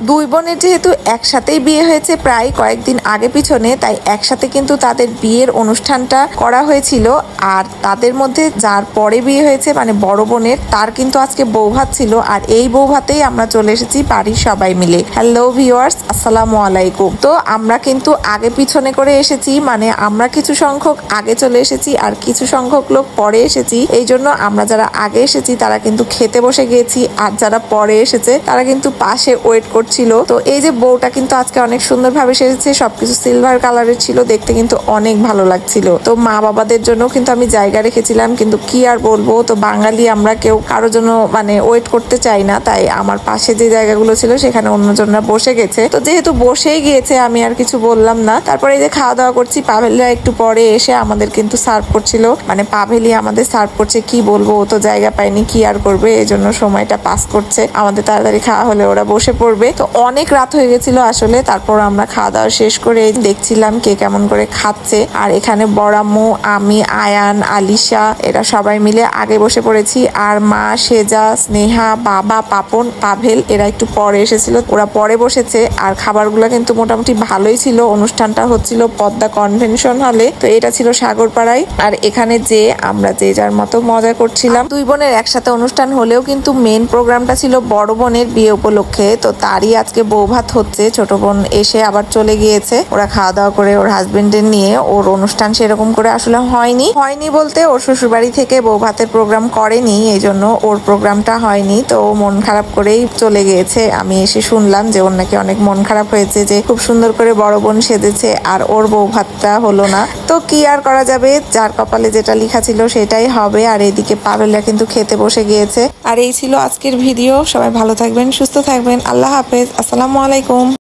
দুই বোনের যেহেতু একসাথেই বিয়ে হয়েছে প্রায় কয়েকদিন আগে পিছনে, তাই একসাথে কিন্তু তাদের বিয়ের অনুষ্ঠানটা করা হয়েছিল। আর তাদের মধ্যে যার পরে বিয়ে হয়েছে মানে বড় বোনের, তার কিন্তু আজকে বৌভাত ছিল। আর এই বৌভাতেই আমরা চলে এসেছি বাড়ির সবাই মিলে। হ্যালো ভিউয়ার্স, আসসালামু আলাইকুম। তো আমরা কিন্তু আগে পিছনে করে এসেছি, মানে আমরা কিছু সংখ্যক আগে চলে এসেছি আর কিছু সংখ্যক লোক পরে এসেছি। এই জন্য আমরা যারা আগে এসেছি তারা কিন্তু খেতে বসে গিয়েছি, আর যারা পরে এসেছে তারা কিন্তু পাশে ওয়েট করছিল। তো এই যে বউটা কিন্তু আজকে অনেক সুন্দর ভাবে সেজেছে, সবকিছু সিলভার কালারের ছিল, দেখতে কিন্তু অনেক ভালো লাগছিল। তো মা বাবাদের জন্য কিন্তু আমি জায়গা রেখেছিলাম, কিন্তু কি আর বলবো, তো বাঙালি আমরা কেউ কারোর জন্য মানে ওয়েট করতে চাই না, তাই আমার পাশে যে জায়গাগুলো ছিল সেখানে অন্যজনরা বসে গেছে। তো যেহেতু বসেই গিয়েছে আমি আর কিছু বললাম না। তারপরে এই যে খাওয়া দাওয়া করছি, পাভেলরা একটু পরে এসে আমাদের কিন্তু সার্ভ করছিল, মানে পাভেলি আমাদের সার্ভ করছে। কি বলবো, ও তো জায়গা পায়নি, কি আর করবে, এই জন্য সময়টা পাস করছে। আমাদের তাড়াতাড়ি খাওয়া হলে ওরা বসে পড়বে। তো অনেক রাত হয়ে গেছিল আসলে। তারপর আমরা খাওয়া দাওয়া শেষ করে দেখছিলাম কে কেমন করে খাচ্ছে। আর এখানে বড়াম্মু, আমি, আয়ান, আলিশা এরা সবাই মিলে আগে বসে পড়েছি। আর মা, সেজা, স্নেহা, বাবা, পাপন, পাভেল এরা একটু পরে এসেছিল, ওরা পরে বসেছে। আর খাবারগুলো কিন্তু মোটামুটি ভালোই ছিল। অনুষ্ঠানটা হচ্ছিল পদ্মা কনভেনশন হলে, তো এটা ছিল সাগরপাড়ায়। আর এখানে যে আমরা যে যার মতো মজা করছিলাম। দুই বোনের একসাথে অনুষ্ঠান হলেও কিন্তু মেন প্রোগ্রামটা ছিল বড় বোনের বিয়ে উপলক্ষে। তো তারই আজকে বৌভাত হচ্ছে। ছোট বোন এসে আবার চলে গিয়েছে, ওরা খাওয়া দাওয়া করে ওর হাজবেন্ডের নিয়ে। ওর অনুষ্ঠান সেরকম করে আসলে হয়নি বলতে ওর শ্বশুরবাড়ি থেকে বৌভাতের প্রোগ্রাম করেনি, এই জন্য ওর প্রোগ্রামটা হয়নি। তো ও মন খারাপ করেই চলে গিয়েছে। আমি এসে শুনলাম যে ওর নাকি অনেক মন খারাপ হয়েছে, যে খুব সুন্দর করে বড় বোন সেজেছে আর ওর বৌভাতটা হলো না। তো কি আর করা যাবে, যার কপালে যেটা লেখা ছিল সেটাই হবে। আর এদিকে পাভেলরা কিন্তু খেতে বসে গিয়েছে। আর এই ছিল আজকের ভিডিও। সবাই ভালো থাকবেন, সুস্থ থাকবেন। আল্লাহ হাফেজ, আসসালামু আলাইকুম।